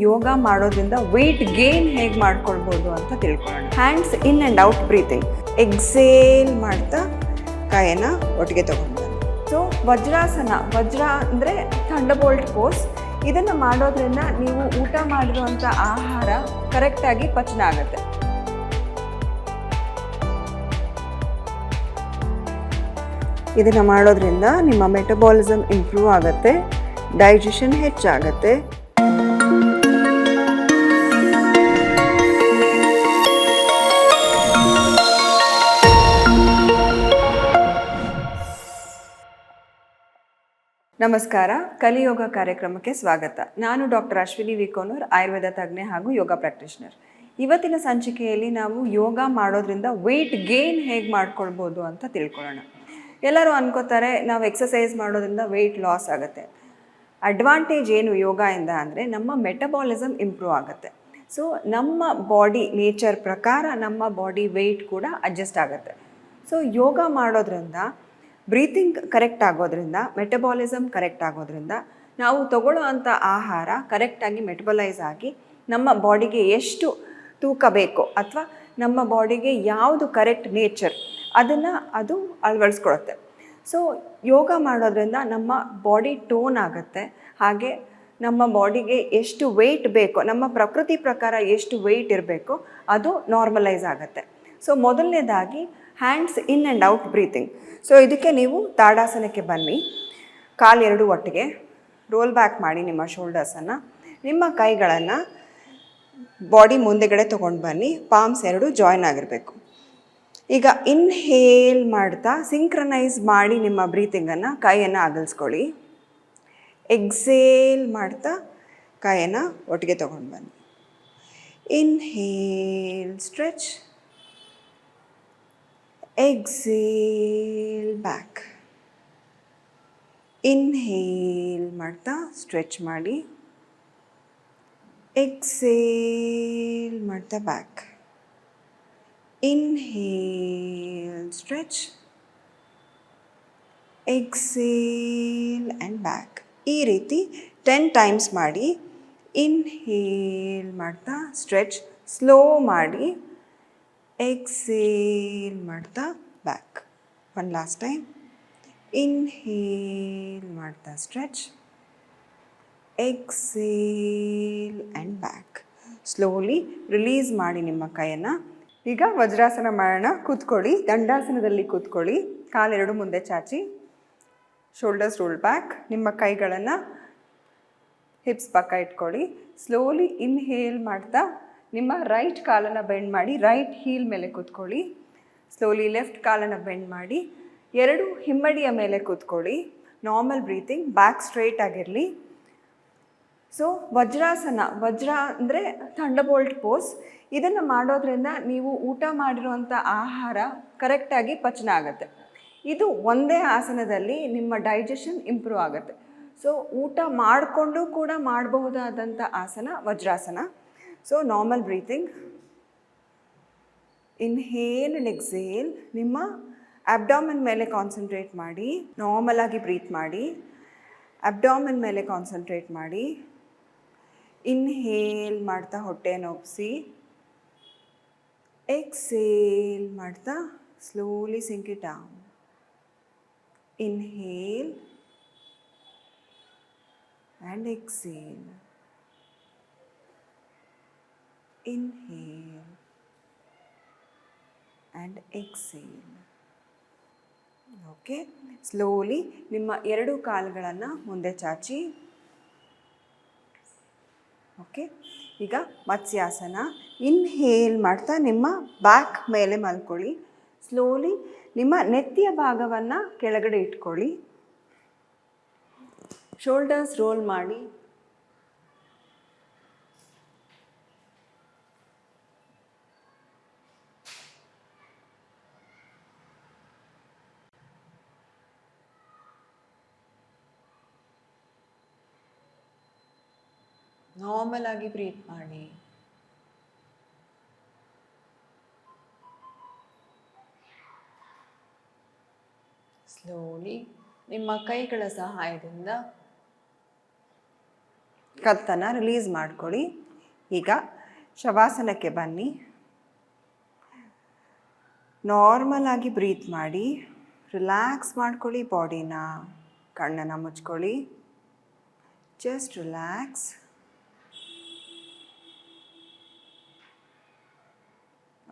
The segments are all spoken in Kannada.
ಯೋಗ ಮಾಡೋದ್ರಿಂದ ವೆಯ್ಟ್ ಗೇನ್ ಹೇಗೆ ಮಾಡ್ಕೊಳ್ಬೋದು ಅಂತ ತಿಳ್ಕೊಳ್ಳೋಣ. Hands in and out breathing. Exhale ಮಾಡ್ತಾ ಕೈಯನ್ನು ಒಟ್ಟಿಗೆ ತಗೊಂಡು. ಸೊ ವಜ್ರಾಸನ, ವಜ್ರ ಅಂದರೆ ಥಂಡರ್ಬೋಲ್ಟ್ ಪೋಸ್. ಇದನ್ನು ಮಾಡೋದ್ರಿಂದ ನೀವು ಊಟ ಮಾಡಿರುವಂಥ ಆಹಾರ ಕರೆಕ್ಟಾಗಿ ಪಚನ ಆಗುತ್ತೆ. ಇದನ್ನು ಮಾಡೋದ್ರಿಂದ ನಿಮ್ಮ ಮೆಟಬಾಲಿಸಮ್ ಇಂಪ್ರೂವ್ ಆಗುತ್ತೆ, ಡೈಜೆಷನ್ ಹೆಚ್ಚಾಗುತ್ತೆ. ನಮಸ್ಕಾರ, ಕಲಿಯೋಗ ಕಾರ್ಯಕ್ರಮಕ್ಕೆ ಸ್ವಾಗತ. ನಾನು ಡಾಕ್ಟರ್ ಅಶ್ವಿನಿ ವಿ ಕೋನೂರ್, ಆಯುರ್ವೇದ ತಜ್ಞೆ ಹಾಗೂ ಯೋಗ ಪ್ರಾಕ್ಟೀಷನರ್. ಇವತ್ತಿನ ಸಂಚಿಕೆಯಲ್ಲಿ ನಾವು ಯೋಗ ಮಾಡೋದ್ರಿಂದ ವೆಯ್ಟ್ ಗೇನ್ ಹೇಗೆ ಮಾಡ್ಕೊಳ್ಬೋದು ಅಂತ ತಿಳ್ಕೊಳ್ಳೋಣ. ಎಲ್ಲರೂ ಅನ್ಕೋತಾರೆ ನಾವು ಎಕ್ಸಸೈಸ್ ಮಾಡೋದ್ರಿಂದ ವೆಯ್ಟ್ ಲಾಸ್ ಆಗುತ್ತೆ. ಅಡ್ವಾಂಟೇಜ್ ಏನು ಯೋಗದಿಂದ ಅಂದರೆ ನಮ್ಮ ಮೆಟಬಾಲಿಸಮ್ ಇಂಪ್ರೂವ್ ಆಗುತ್ತೆ. ಸೊ ನಮ್ಮ ಬಾಡಿ ನೇಚರ್ ಪ್ರಕಾರ ನಮ್ಮ ಬಾಡಿ ವೆಯ್ಟ್ ಕೂಡ ಅಡ್ಜಸ್ಟ್ ಆಗುತ್ತೆ. ಸೊ ಯೋಗ ಮಾಡೋದ್ರಿಂದ ಬ್ರೀತಿಂಗ್ ಕರೆಕ್ಟ್ ಆಗೋದ್ರಿಂದ, ಮೆಟಬಾಲಿಸಮ್ ಕರೆಕ್ಟ್ ಆಗೋದ್ರಿಂದ ನಾವು ತಗೊಳ್ಳೋ ಅಂಥ ಆಹಾರ ಕರೆಕ್ಟಾಗಿ ಮೆಟಬಲೈಸ್ ಆಗಿ ನಮ್ಮ ಬಾಡಿಗೆ ಎಷ್ಟು ತೂಕ ಬೇಕೋ ಅಥವಾ ನಮ್ಮ ಬಾಡಿಗೆ ಯಾವುದು ಕರೆಕ್ಟ್ ನೇಚರ್ ಅದು ಅಳವಡಿಸ್ಕೊಳುತ್ತೆ. ಸೊ ಯೋಗ ಮಾಡೋದ್ರಿಂದ ನಮ್ಮ ಬಾಡಿ ಟೋನ್ ಆಗುತ್ತೆ. ಹಾಗೆ ನಮ್ಮ ಬಾಡಿಗೆ ಎಷ್ಟು ವೆಯ್ಟ್ ಬೇಕೋ, ನಮ್ಮ ಪ್ರಕೃತಿ ಪ್ರಕಾರ ಎಷ್ಟು ವೆಯ್ಟ್ ಇರಬೇಕೋ ಅದು ನಾರ್ಮಲೈಸ್ ಆಗುತ್ತೆ. ಸೊ ಮೊದಲನೇದಾಗಿ hands in and out breathing. So ಇದಕ್ಕೆ ನೀವು ತಾಡಾಸನಕ್ಕೆ ಬನ್ನಿ. ಕಾಲೆರಡು ಒಟ್ಟಿಗೆ ರೋಲ್ ಬ್ಯಾಕ್ ಮಾಡಿ ನಿಮ್ಮ ಶೋಲ್ಡರ್ಸನ್ನು. ನಿಮ್ಮ ಕೈಗಳನ್ನು ಬಾಡಿ ಮುಂದೆಗಡೆ ತೊಗೊಂಡು ಬನ್ನಿ. ಪಾಮ್ಸ್ ಎರಡು ಜಾಯ್ನ್ ಆಗಿರಬೇಕು. ಈಗ ಇನ್ಹೇಲ್ ಮಾಡ್ತಾ ಸಿಂಕ್ರನೈಸ್ ಮಾಡಿ ನಿಮ್ಮ ಬ್ರೀತಿಂಗನ್ನು, ಕೈಯನ್ನು ಅಗಲಿಸ್ಕೊಳ್ಳಿ. ಎಕ್ಸೇಲ್ ಮಾಡ್ತಾ ಕೈಯನ್ನು ಒಟ್ಟಿಗೆ ತೊಗೊಂಡು ಬನ್ನಿ. Inhale stretch, exhale back. Inhale ಮಾಡ್ತಾ ಸ್ಟ್ರೆಚ್ ಮಾಡಿ, ಎಕ್ಸೇಲ್ ಮಾಡ್ತಾ back. Inhale, stretch, exhale and back. ಈ ರೀತಿ 10 times ಮಾಡಿ. ಇನ್ಹೇಲ್ ಮಾಡ್ತಾ ಸ್ಟ್ರೆಚ್, ಸ್ಲೋ ಮಾಡಿ, ಎಕ್ಸೇಲ್ ಮಾಡ್ತಾ back. One last time. Inhale ಮಾಡ್ತಾ stretch, exhale and back. Slowly release ಮಾಡಿ ನಿಮ್ಮ ಕೈಯನ್ನು. ಈಗ ವಜ್ರಾಸನ ಮಾಡೋಣ. ಕೂತ್ಕೊಳ್ಳಿ. ದಂಡಾಸನದಲ್ಲಿ ಕೂತ್ಕೊಳ್ಳಿ. ಕಾಲೆರಡು ಮುಂದೆ ಚಾಚಿ, ಶೋಲ್ಡರ್ಸ್ ರೋಲ್ ಬ್ಯಾಕ್. ನಿಮ್ಮ ಕೈಗಳನ್ನು ಹಿಪ್ಸ್ ಪಕ್ಕ ಇಟ್ಕೊಳ್ಳಿ. ಸ್ಲೋಲಿ ಇನ್ಹೇಲ್ ಮಾಡ್ತಾ ನಿಮ್ಮ ರೈಟ್ ಕಾಲನ್ನು ಬೆಂಡ್ ಮಾಡಿ ರೈಟ್ ಹೀಲ್ ಮೇಲೆ ಕೂತ್ಕೊಳ್ಳಿ. ಸ್ಲೋಲಿ ಲೆಫ್ಟ್ ಕಾಲನ್ನು ಬೆಂಡ್ ಮಾಡಿ ಎರಡು ಹಿಮ್ಮಡಿಯ ಮೇಲೆ ಕೂತ್ಕೊಳ್ಳಿ. ನಾರ್ಮಲ್ ಬ್ರೀತಿಂಗ್, ಬ್ಯಾಕ್ ಸ್ಟ್ರೈಟ್ ಆಗಿರಲಿ. ಸೊ ವಜ್ರಾಸನ, ವಜ್ರ ಅಂದರೆ ಥಂಡರ್ಬೋಲ್ಟ್ ಪೋಸ್. ಇದನ್ನು ಮಾಡೋದ್ರಿಂದ ನೀವು ಊಟ ಮಾಡಿರುವಂಥ ಆಹಾರ ಕರೆಕ್ಟಾಗಿ ಪಚನ ಆಗುತ್ತೆ. ಇದು ಒಂದೇ ಆಸನದಲ್ಲಿ ನಿಮ್ಮ ಡೈಜೆಷನ್ ಇಂಪ್ರೂವ್ ಆಗುತ್ತೆ. ಸೊ ಊಟ ಮಾಡಿಕೊಂಡು ಕೂಡ ಮಾಡಬಹುದಾದಂಥ ಆಸನ Vajrasana. So normal breathing, inhale and exhale. ನಿಮ್ಮ ಅಬ್ಡಾಮನ್ ಮೇಲೆ ಕಾನ್ಸಂಟ್ರೇಟ್ ಮಾಡಿ. ನಾರ್ಮಲ್ ಆಗಿ ಬ್ರೀತ್ ಮಾಡಿ. ಅಬ್ಡಾಮನ್ ಮೇಲೆ ಕಾನ್ಸಂಟ್ರೇಟ್ ಮಾಡಿ. ಇನ್ಹೇಲ್ ಮಾಡ್ತಾ ಹೊಟ್ಟೆಯನ್ನು ಒಪ್ಪಿಸಿ. ಎಕ್ಸೇಲ್ ಮಾಡ್ತಾ slowly sink it down. Inhale and exhale. Inhale and exhale. Okay. Slowly ನಿಮ್ಮ ಎರಡು ಕಾಲುಗಳನ್ನು ಮುಂದೆ ಚಾಚಿ. ಓಕೆ. ಈಗ ಮತ್ಸ್ಯಾಸನ. ಇನ್ಹೇಲ್ ಮಾಡ್ತಾ ನಿಮ್ಮ ಬ್ಯಾಕ್ ಮೇಲೆ ಮಲ್ಕೊಳ್ಳಿ. ಸ್ಲೋಲಿ ನಿಮ್ಮ ನೆತ್ತಿಯ ಭಾಗವನ್ನು ಕೆಳಗಡೆ ಇಟ್ಕೊಳ್ಳಿ. ಶೋಲ್ಡರ್ಸ್ ರೋಲ್ ಮಾಡಿ. ನಾರ್ಮಲ್ ಆಗಿ ಬ್ರೀತ್ ಮಾಡಿ. ಸ್ಲೋಲಿ ನಿಮ್ಮ ಕೈಗಳ ಸಹಾಯದಿಂದ ಕತ್ತನ್ನು ರಿಲೀಸ್ ಮಾಡ್ಕೊಳ್ಳಿ. ಈಗ ಶವಾಸನಕ್ಕೆ ಬನ್ನಿ. ನಾರ್ಮಲ್ ಆಗಿ ಬ್ರೀತ್ ಮಾಡಿ, ರಿಲ್ಯಾಕ್ಸ್ ಮಾಡ್ಕೊಳ್ಳಿ ಬಾಡಿನ. ಕಣ್ಣನ್ನು ಮುಚ್ಕೊಳ್ಳಿ, ಜಸ್ಟ್ ರಿಲ್ಯಾಕ್ಸ್.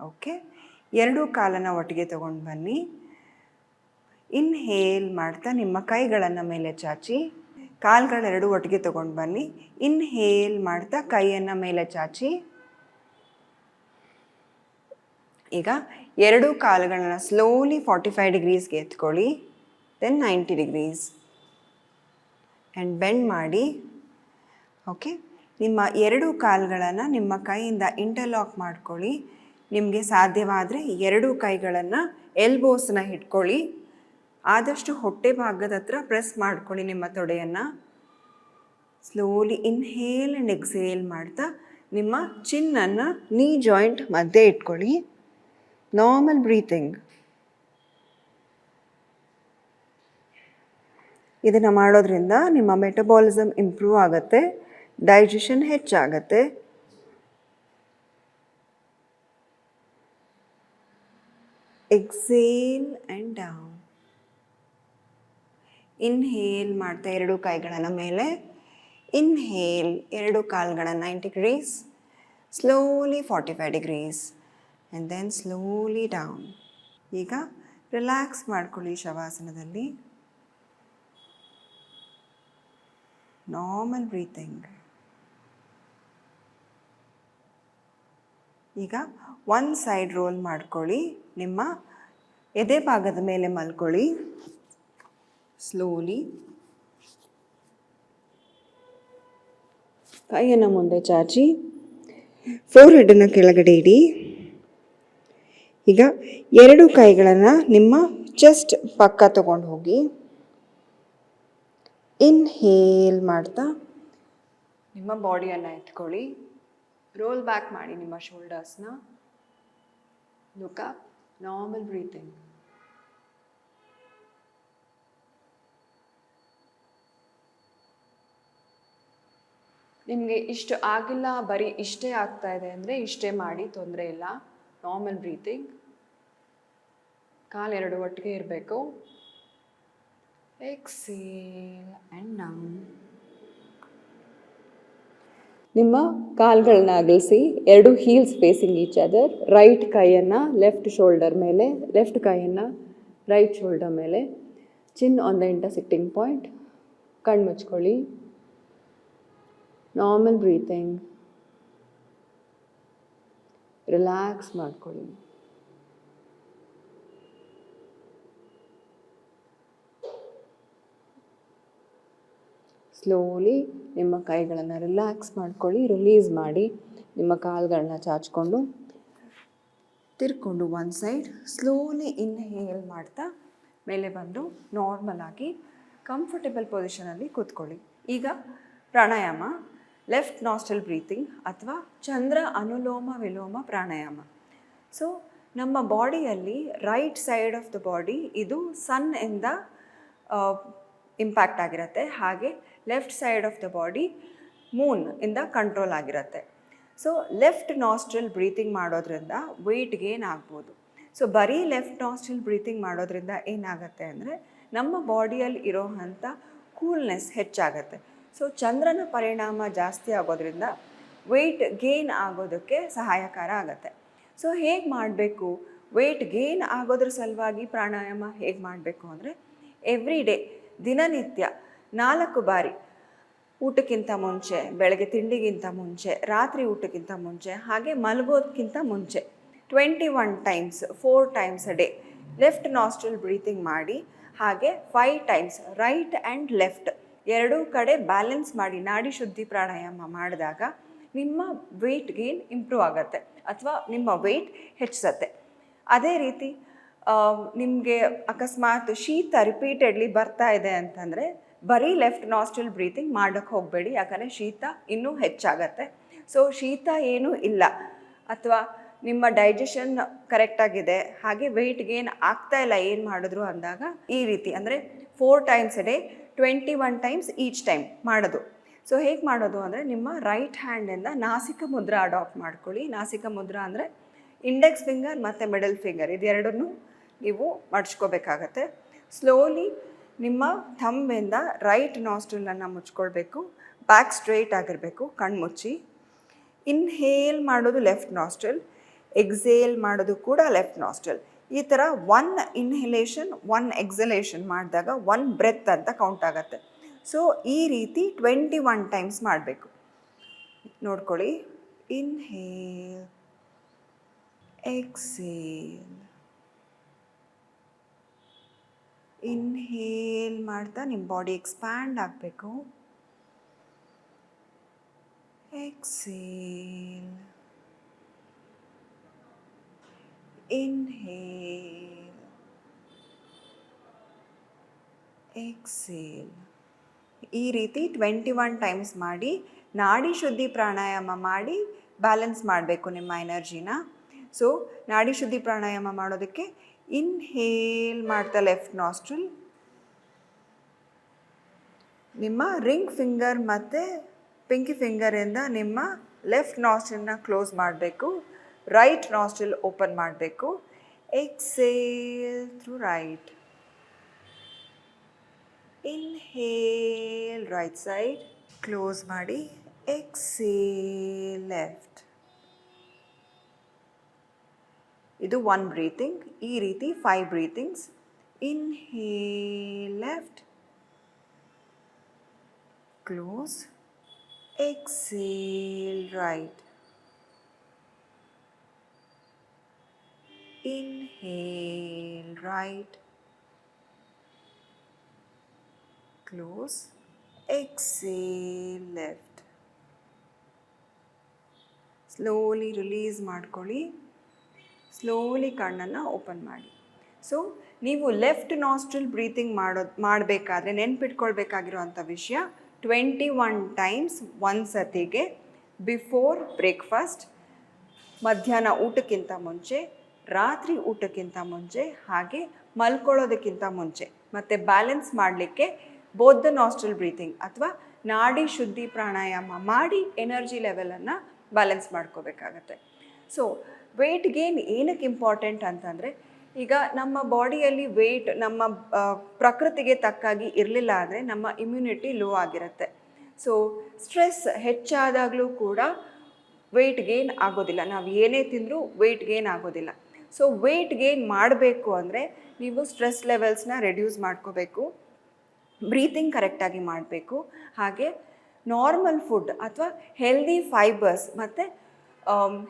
ಓಕೆ, ಎರಡೂ ಕಾಲನ್ನು ಒಟ್ಟಿಗೆ ತಗೊಂಡು ಬನ್ನಿ. ಇನ್ಹೇಲ್ ಮಾಡ್ತಾ ನಿಮ್ಮ ಕೈಗಳನ್ನು ಮೇಲೆ ಚಾಚಿ, ಕಾಲುಗಳೆರಡು ಒಟ್ಟಿಗೆ ತಗೊಂಡು ಬನ್ನಿ. ಇನ್ಹೇಲ್ ಮಾಡ್ತಾ ಕೈಯನ್ನು ಮೇಲೆ ಚಾಚಿ. ಈಗ ಎರಡೂ ಕಾಲುಗಳನ್ನು ಸ್ಲೋಲಿ 45 ಡಿಗ್ರೀಸ್ಗೆ ಎತ್ಕೊಳ್ಳಿ, ದೆನ್ 90 ಡಿಗ್ರೀಸ್ ಆ್ಯಂಡ್ ಬೆಂಡ್ ಮಾಡಿ. ಓಕೆ, ನಿಮ್ಮ ಎರಡೂ ಕಾಲುಗಳನ್ನು ನಿಮ್ಮ ಕೈಯಿಂದ ಇಂಟರ್ಲಾಕ್ ಮಾಡ್ಕೊಳ್ಳಿ. ನಿಮಗೆ ಸಾಧ್ಯವಾದರೆ ಎರಡೂ ಕೈಗಳನ್ನು ಎಲ್ಬೋಸ್ನ ಇಟ್ಕೊಳ್ಳಿ. ಆದಷ್ಟು ಹೊಟ್ಟೆ ಭಾಗದ ಹತ್ರ ಪ್ರೆಸ್ ಮಾಡ್ಕೊಳ್ಳಿ ನಿಮ್ಮ ತೊಡೆಯನ್ನು. ಸ್ಲೋಲಿ ಇನ್ಹೇಲ್ ಆ್ಯಂಡ್ ಎಕ್ಸೇಲ್ ಮಾಡ್ತಾ ನಿಮ್ಮ ಚಿನ್ನನ್ನು ನೀ ಜಾಯಿಂಟ್ ಮಧ್ಯೆ ಇಟ್ಕೊಳ್ಳಿ. Normal breathing. ಇದನ್ನು ಮಾಡೋದ್ರಿಂದ ನಿಮ್ಮ ಮೆಟಬಾಲಿಸಮ್ ಇಂಪ್ರೂವ್ ಆಗುತ್ತೆ, ಡೈಜೆಷನ್ ಹೆಚ್ಚಾಗತ್ತೆ. Exhale and down. ಇನ್ಹೇಲ್ ಮಾಡ್ತಾ ಎರಡು ಕೈಗಳನ್ನು ಮೇಲೆ. ಇನ್ಹೇಲ್, ಎರಡು ಕಾಲುಗಳನ್ನು 90 degrees, slowly 45 degrees and then slowly down. ಈಗ ರಿಲ್ಯಾಕ್ಸ್ ಮಾಡ್ಕೊಳ್ಳಿ ಶವಾಸನದಲ್ಲಿ. Normal breathing. ಈಗ ಒಂದು ಸೈಡ್ ರೋಲ್ ಮಾಡ್ಕೊಳ್ಳಿ. ನಿಮ್ಮ ಎದೆ ಭಾಗದ ಮೇಲೆ ಮಲ್ಕೊಳ್ಳಿ. ಸ್ಲೋಲಿ ಕೈಯನ್ನು ಮುಂದೆ ಚಾಚಿ, ಫೋರ್ಹೆಡನ್ನು ಕೆಳಗಡೆ ಇಡಿ. ಈಗ ಎರಡು ಕೈಗಳನ್ನು ನಿಮ್ಮ ಚೆಸ್ಟ್ ಪಕ್ಕ ತಗೊಂಡು ಹೋಗಿ. ಇನ್ಹೇಲ್ ಮಾಡ್ತಾ ನಿಮ್ಮ ಬಾಡಿಯನ್ನು ಎತ್ಕೊಳ್ಳಿ. ರೋಲ್ ಬ್ಯಾಕ್ ಮಾಡಿ ನಿಮ್ಮ ಶೋಲ್ಡರ್ಸ್ನ. Look up, normal breathing. ನಿಮಗೆ ಇಷ್ಟು ಆಗಿಲ್ಲ, ಬರೀ ಇಷ್ಟೇ ಆಗ್ತಾ ಇದೆ ಅಂದರೆ ಇಷ್ಟೇ ಮಾಡಿ, ತೊಂದರೆ ಇಲ್ಲ. Normal breathing. ಕಾಲೆರಡು ಒಟ್ಟಿಗೆ ಇರಬೇಕು. Exhale and down. ನಿಮ್ಮ ಕಾಲುಗಳನ್ನ ಅಗಲಿಸಿ, ಎರಡು heels facing each other. Right ಕೈಯನ್ನು ಲೆಫ್ಟ್ ಶೋಲ್ಡರ್ ಮೇಲೆ, ಲೆಫ್ಟ್ ಕೈಯನ್ನು ರೈಟ್ ಶೋಲ್ಡರ್ ಮೇಲೆ. Chin on the intersecting point. ಕಣ್ಣು ಮುಚ್ಕೊಳ್ಳಿ. Normal breathing. ರಿಲ್ಯಾಕ್ಸ್ ಮಾಡ್ಕೊಳ್ಳಿ. ಸ್ಲೋಲಿ ನಿಮ್ಮ ಕೈಗಳನ್ನು ರಿಲ್ಯಾಕ್ಸ್ ಮಾಡ್ಕೊಳ್ಳಿ. ರಿಲೀಸ್ ಮಾಡಿ. ನಿಮ್ಮ ಕಾಲುಗಳನ್ನ ಚಾಚಿಕೊಂಡು ತಿರ್ಕೊಂಡು ಒಂದು ಸೈಡ್. ಸ್ಲೋಲಿ ಇನ್ಹೇಲ್ ಮಾಡ್ತಾ ಮೇಲೆ ಬಂದು ನಾರ್ಮಲ್ ಆಗಿ ಕಂಫರ್ಟೇಬಲ್ ಪೊಸಿಷನಲ್ಲಿ ಕೂತ್ಕೊಳ್ಳಿ. ಈಗ ಪ್ರಾಣಾಯಾಮ, ಲೆಫ್ಟ್ ನಾಸ್ಟ್ರಲ್ ಬ್ರೀತಿಂಗ್ ಅಥವಾ ಚಂದ್ರ ಅನುಲೋಮ ವಿಲೋಮ ಪ್ರಾಣಾಯಾಮ. ಸೊ ನಮ್ಮ ಬಾಡಿಯಲ್ಲಿ right side of the body ಇದು ಸನ್ ಇಂದ ಇಂಪ್ಯಾಕ್ಟ್ ಆಗಿರುತ್ತೆ, ಹಾಗೆ left side of the body Moon ಇಂದ ಕಂಟ್ರೋಲ್ ಆಗಿರುತ್ತೆ. ಸೊ ಲೆಫ್ಟ್ ನಾಸ್ಟ್ರಲ್ ಬ್ರೀತಿಂಗ್ ಮಾಡೋದ್ರಿಂದ ವೆಯ್ಟ್ ಗೇನ್ ಆಗ್ಬೋದು. ಸೊ ಬರೀ ಲೆಫ್ಟ್ ನಾಸ್ಟ್ರಲ್ ಬ್ರೀತಿಂಗ್ ಮಾಡೋದ್ರಿಂದ ಏನಾಗುತ್ತೆ ಅಂದರೆ ನಮ್ಮ ಬಾಡಿಯಲ್ಲಿ ಇರೋವಂಥ ಕೂಲ್ನೆಸ್ ಹೆಚ್ಚಾಗತ್ತೆ. ಸೊ ಚಂದ್ರನ ಪರಿಣಾಮ ಜಾಸ್ತಿ ಆಗೋದ್ರಿಂದ ವೆಯ್ಟ್ ಗೇನ್ ಆಗೋದಕ್ಕೆ ಸಹಾಯಕಾರ ಆಗುತ್ತೆ. ಸೊ ಹೇಗೆ ಮಾಡಬೇಕು? ವೆಯ್ಟ್ ಗೇನ್ ಆಗೋದ್ರ ಸಲುವಾಗಿ ಪ್ರಾಣಾಯಾಮ ಹೇಗೆ ಮಾಡಬೇಕು ಅಂದರೆ ಎವ್ರಿ ಡೇ, ದಿನನಿತ್ಯ 4 ಬಾರಿ, ಊಟಕ್ಕಿಂತ ಮುಂಚೆ, ಬೆಳಗ್ಗೆ ತಿಂಡಿಗಿಂತ ಮುಂಚೆ, ರಾತ್ರಿ ಊಟಕ್ಕಿಂತ ಮುಂಚೆ, ಹಾಗೆ ಮಲಗೋದಕ್ಕಿಂತ ಮುಂಚೆ 21 times 4 times a day left nostril breathing ಮಾಡಿ. ಹಾಗೆ 5 ಟೈಮ್ಸ್ ರೈಟ್ ಆ್ಯಂಡ್ ಲೆಫ್ಟ್ ಎರಡೂ ಕಡೆ ಬ್ಯಾಲೆನ್ಸ್ ಮಾಡಿ ನಾಡಿ ಶುದ್ಧಿ ಪ್ರಾಣಾಯಾಮ ಮಾಡಿದಾಗ ನಿಮ್ಮ ವೆಯ್ಟ್ ಗೇನ್ ಇಂಪ್ರೂವ್ ಆಗುತ್ತೆ ಅಥವಾ ನಿಮ್ಮ ವೆಯ್ಟ್ ಹೆಚ್ಚಿಸತ್ತೆ. ಅದೇ ರೀತಿ ನಿಮಗೆ ಅಕಸ್ಮಾತ್ ಶೀತ ರಿಪೀಟೆಡ್ಲಿ ಬರ್ತಾ ಇದೆ ಅಂತಂದರೆ ಬರೀ ಲೆಫ್ಟ್ ನಾಸ್ಟ್ರಲ್ ಬ್ರೀತಿಂಗ್ ಮಾಡೋಕ್ಕೆ ಹೋಗಬೇಡಿ, ಯಾಕಂದರೆ ಶೀತ ಇನ್ನೂ ಹೆಚ್ಚಾಗತ್ತೆ. ಸೊ ಶೀತ ಏನೂ ಇಲ್ಲ ಅಥವಾ ನಿಮ್ಮ ಡೈಜೆಷನ್ ಕರೆಕ್ಟಾಗಿದೆ, ಹಾಗೆ ವೆಯ್ಟ್ ಗೇನ್ ಆಗ್ತಾ ಇಲ್ಲ ಏನು ಮಾಡಿದ್ರು ಅಂದಾಗ ಈ ರೀತಿ ಅಂದರೆ 4 times a day 21 times each time ಮಾಡೋದು. ಸೊ ಹೇಗೆ ಮಾಡೋದು ಅಂದರೆ ನಿಮ್ಮ ರೈಟ್ ಹ್ಯಾಂಡಿಂದ ನಾಸಿಕ ಮುದ್ರ ಅಡಾಪ್ಟ್ ಮಾಡ್ಕೊಳ್ಳಿ. ನಾಸಿಕ ಮುದ್ರ ಅಂದರೆ ಇಂಡೆಕ್ಸ್ ಫಿಂಗರ್ ಮತ್ತು ಮಿಡಲ್ ಫಿಂಗರ್ ಇದೆರಡನ್ನೂ ನೀವು ಮಡ್ಚ್ಕೋಬೇಕಾಗತ್ತೆ. ಸ್ಲೋಲಿ ನಿಮ್ಮ ಥಂಬಿಂದ ರೈಟ್ ನಾಸ್ಟ್ರಿಲನ್ನು ಮುಚ್ಕೊಳ್ಬೇಕು. ಬ್ಯಾಕ್ ಸ್ಟ್ರೈಟ್ ಆಗಿರಬೇಕು, ಕಣ್ಮುಚ್ಚಿ. ಇನ್ಹೇಲ್ ಮಾಡೋದು ಲೆಫ್ಟ್ ನಾಸ್ಟ್ರಿಲ್, ಎಕ್ಸೇಲ್ ಮಾಡೋದು ಕೂಡ ಲೆಫ್ಟ್ ನಾಸ್ಟ್ರಿಲ್. ಈ ಥರ 1 ಇನ್ಹಲೇಷನ್ 1 ಎಕ್ಸಲೇಷನ್ ಮಾಡಿದಾಗ 1 ಬ್ರೆತ್ ಅಂತ ಕೌಂಟ್ ಆಗುತ್ತೆ. ಸೊ ಈ ರೀತಿ 21 ಟೈಮ್ಸ್ ಮಾಡಬೇಕು. ನೋಡ್ಕೊಳ್ಳಿ. ಇನ್ಹೇಲ್, ಎಕ್ಸೇಲ್, ಇನ್ಹೇಲ್ ಮಾಡ್ತಾ ನಿಮ್ಮ ಬಾಡಿ ಎಕ್ಸ್ಪ್ಯಾಂಡ್ ಆಗಬೇಕು. Exhale, inhale, exhale. ಈ ರೀತಿ 21 ಟೈಮ್ಸ್ ಮಾಡಿ ನಾಡಿ ಶುದ್ಧಿ ಪ್ರಾಣಾಯಾಮ ಮಾಡಿ ಬ್ಯಾಲೆನ್ಸ್ ಮಾಡಬೇಕು ನಿಮ್ಮ ಎನರ್ಜಿನ. ಸೊ ನಾಡಿ ಶುದ್ಧಿ ಪ್ರಾಣಾಯಾಮ ಮಾಡೋದಕ್ಕೆ ಇನ್ಹೇಲ್ ಮಾಡ್ತಾ ಲೆಫ್ಟ್ ನಾಸ್ಟ್ರಿಲ್, ನಿಮ್ಮ ರಿಂಗ್ ಫಿಂಗರ್ ಮತ್ತು ಪಿಂಕಿ ಫಿಂಗರಿಂದ ನಿಮ್ಮ ಲೆಫ್ಟ್ ನಾಸ್ಟ್ರಿಲ್ನ ಕ್ಲೋಸ್ ಮಾಡಬೇಕು. ರೈಟ್ ನಾಸ್ಟ್ರಿಲ್ ಓಪನ್ ಮಾಡಬೇಕು. Exhale through right. Inhale right side, close ಮಾಡಿ. Exhale left. ಇದು 1 ಬ್ರೀತಿಂಗ್. ಈ ರೀತಿ 5 breathings. Inhale left, close, exhale right, inhale right, close, exhale left. Slowly release ಮಾಡ್ಕೊಳ್ಳಿ. ಸ್ಲೋಲಿ ಕಣ್ಣನ್ನು ಓಪನ್ ಮಾಡಿ. ಸೊ ನೀವು ಲೆಫ್ಟ್ ನಾಸ್ಟ್ರಿಲ್ ಬ್ರೀತಿಂಗ್ ಮಾಡಬೇಕಾದ್ರೆ ನೆನ್ಪಿಟ್ಕೊಳ್ಬೇಕಾಗಿರೋವಂಥ ವಿಷಯ 21 ಟೈಮ್ಸ್ ಒಂದು ಸತಿಗೆ ಬಿಫೋರ್ ಬ್ರೇಕ್ಫಾಸ್ಟ್, ಮಧ್ಯಾಹ್ನ ಊಟಕ್ಕಿಂತ ಮುಂಚೆ, ರಾತ್ರಿ ಊಟಕ್ಕಿಂತ ಮುಂಚೆ, ಹಾಗೆ ಮಲ್ಕೊಳ್ಳೋದಕ್ಕಿಂತ ಮುಂಚೆ. ಮತ್ತು ಬ್ಯಾಲೆನ್ಸ್ ಮಾಡಲಿಕ್ಕೆ ಬೋತ್ ದ ನಾಸ್ಟ್ರಿಲ್ ಬ್ರೀತಿಂಗ್ ಅಥವಾ ನಾಡಿ ಶುದ್ಧಿ ಪ್ರಾಣಾಯಾಮ ಮಾಡಿ ಎನರ್ಜಿ ಲೆವೆಲನ್ನು ಬ್ಯಾಲೆನ್ಸ್ ಮಾಡ್ಕೋಬೇಕಾಗತ್ತೆ. ಸೊ ವೆಯ್ಟ್ ಗೇನ್ ಏನಕ್ಕೆ ಇಂಪಾರ್ಟೆಂಟ್ ಅಂತಂದರೆ, ಈಗ ನಮ್ಮ ಬಾಡಿಯಲ್ಲಿ ವೆಯ್ಟ್ ನಮ್ಮ ಪ್ರಕೃತಿಗೆ ತಕ್ಕಾಗಿ ಇರಲಿಲ್ಲ ಅಂದರೆ ನಮ್ಮ ಇಮ್ಯುನಿಟಿ ಲೋ ಆಗಿರುತ್ತೆ. ಸೊ ಸ್ಟ್ರೆಸ್ ಹೆಚ್ಚಾದಾಗಲೂ ಕೂಡ ವೆಯ್ಟ್ ಗೇನ್ ಆಗೋದಿಲ್ಲ. ನಾವು ಏನೇ ತಿಂದರೂ ವೆಯ್ಟ್ ಗೇನ್ ಆಗೋದಿಲ್ಲ. ಸೊ ವೆಯ್ಟ್ ಗೇನ್ ಮಾಡಬೇಕು ಅಂದರೆ ನೀವು ಸ್ಟ್ರೆಸ್ ಲೆವೆಲ್ಸ್ನ ರೆಡ್ಯೂಸ್ ಮಾಡ್ಕೋಬೇಕು, ಬ್ರೀತಿಂಗ್ ಕರೆಕ್ಟಾಗಿ ಮಾಡಬೇಕು, ಹಾಗೆ ನಾರ್ಮಲ್ ಫುಡ್ ಅಥವಾ ಹೆಲ್ದಿ ಫೈಬರ್ಸ್ ಮತ್ತು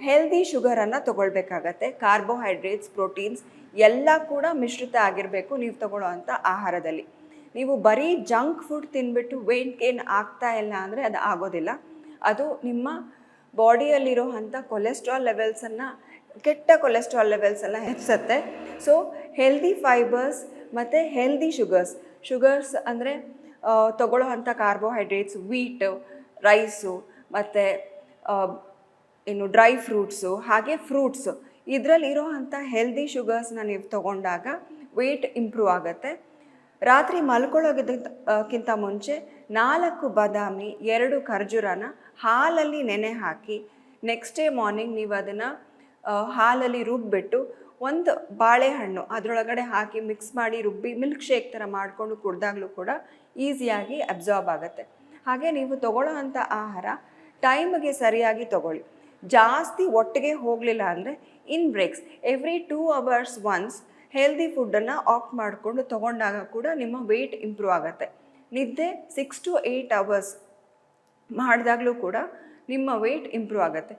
ಹೆಲ್ದಿ ಶುಗರನ್ನು ತೊಗೊಳ್ಬೇಕಾಗತ್ತೆ. ಕಾರ್ಬೋಹೈಡ್ರೇಟ್ಸ್, ಪ್ರೋಟೀನ್ಸ್ ಎಲ್ಲ ಕೂಡ ಮಿಶ್ರಿತ ಆಗಿರಬೇಕು ನೀವು ತಗೊಳ್ಳೋ ಅಂಥ ಆಹಾರದಲ್ಲಿ. ನೀವು ಬರೀ ಜಂಕ್ ಫುಡ್ ತಿಂದ್ಬಿಟ್ಟು ವೆಯ್ಟ್ ಗೇನ್ ಆಗ್ತಾ ಇಲ್ಲ ಅಂದರೆ ಅದು ಆಗೋದಿಲ್ಲ. ಅದು ನಿಮ್ಮ ಬಾಡಿಯಲ್ಲಿರೋ ಅಂಥ ಕೊಲೆಸ್ಟ್ರಾಲ್ ಲೆವೆಲ್ಸನ್ನು, ಕೆಟ್ಟ ಕೊಲೆಸ್ಟ್ರಾಲ್ ಲೆವೆಲ್ಸ್ ಎಲ್ಲ ಹೆಚ್ಚಿಸುತ್ತೆ. ಸೊ ಹೆಲ್ದಿ ಫೈಬರ್ಸ್ ಮತ್ತು ಹೆಲ್ದಿ ಶುಗರ್ಸ್ ಅಂದರೆ ತಗೊಳ್ಳೋ ಅಂಥ ಕಾರ್ಬೋಹೈಡ್ರೇಟ್ಸ್, ವೀಟ್, ರೈಸು ಮತ್ತು ಇನ್ನು ಡ್ರೈ ಫ್ರೂಟ್ಸು, ಹಾಗೆ ಫ್ರೂಟ್ಸು, ಇದರಲ್ಲಿರೋ ಅಂಥ ಹೆಲ್ದಿ ಶುಗರ್ಸ್ನ ನೀವು ತಗೊಂಡಾಗ ವೆಯ್ಟ್ ಇಂಪ್ರೂವ್ ಆಗುತ್ತೆ. ರಾತ್ರಿ ಮಲ್ಕೊಳ್ಳೋದಕ್ಕಿಂತ ಮುಂಚೆ 4 ಬಾದಾಮಿ, 2 ಖರ್ಜೂರನ ಹಾಲಲ್ಲಿ ನೆನೆ ಹಾಕಿ ನೆಕ್ಸ್ಟ್ ಡೇ ಮಾರ್ನಿಂಗ್ ನೀವು ಅದನ್ನು ಹಾಲಲ್ಲಿ ರುಬ್ಬಿಬಿಟ್ಟು 1 ಬಾಳೆಹಣ್ಣು ಅದರೊಳಗಡೆ ಹಾಕಿ ಮಿಕ್ಸ್ ಮಾಡಿ ರುಬ್ಬಿ ಮಿಲ್ಕ್ ಶೇಕ್ ಥರ ಮಾಡಿಕೊಂಡು ಕುಡ್ದಾಗಲೂ ಕೂಡ ಈಸಿಯಾಗಿ ಅಬ್ಸಾರ್ಬ್ ಆಗುತ್ತೆ. ಹಾಗೆ ನೀವು ತಗೊಳ್ಳೋ ಅಂಥ ಆಹಾರ ಟೈಮ್ಗೆ ಸರಿಯಾಗಿ ತಗೊಳ್ಳಿ. ಜಾಸ್ತಿ ಒಟ್ಟಿಗೆ ಹೋಗಲಿಲ್ಲ ಅಂದರೆ in breaks every 2 hours once healthy ಫುಡ್ಡನ್ನು ಆಪ್ಟ್ ಮಾಡಿಕೊಂಡು ತೊಗೊಂಡಾಗ ಕೂಡ ನಿಮ್ಮ ವೆಯ್ಟ್ ಇಂಪ್ರೂವ್ ಆಗುತ್ತೆ. ನಿದ್ದೆ 6 to 8 hours ಮಾಡಿದಾಗಲೂ ಕೂಡ ನಿಮ್ಮ ವೆಯ್ಟ್ ಇಂಪ್ರೂವ್ ಆಗುತ್ತೆ.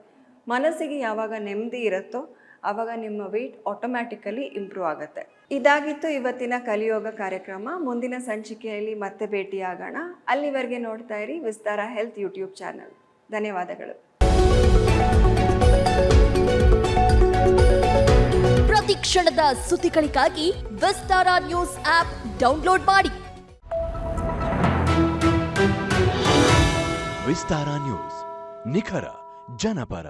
ಮನಸ್ಸಿಗೆ ಯಾವಾಗ ನೆಮ್ಮದಿ ಇರುತ್ತೋ ಆವಾಗ ನಿಮ್ಮ ವೆಯ್ಟ್ ಆಟೋಮ್ಯಾಟಿಕಲಿ ಇಂಪ್ರೂವ್ ಆಗುತ್ತೆ. ಇದಾಗಿತ್ತು ಇವತ್ತಿನ ಕಲಿಯೋಗ ಕಾರ್ಯಕ್ರಮ. ಮುಂದಿನ ಸಂಚಿಕೆಯಲ್ಲಿ ಮತ್ತೆ ಭೇಟಿಯಾಗೋಣ. ಅಲ್ಲಿವರೆಗೆ ನೋಡ್ತಾ ಇರಿ ವಿಸ್ತಾರ ಹೆಲ್ತ್ ಯೂಟ್ಯೂಬ್ ಚಾನಲ್. ಧನ್ಯವಾದಗಳು. ಪ್ರತಿ ಕ್ಷಣದ ಸುದ್ದಿಗಳಿಗಾಗಿ ವಿಸ್ತಾರ ನ್ಯೂಸ್ ಆಪ್ ಡೌನ್ಲೋಡ್ ಮಾಡಿ. ವಿಸ್ತಾರ ನ್ಯೂಸ್, ನಿಖರ ಜನಪರ.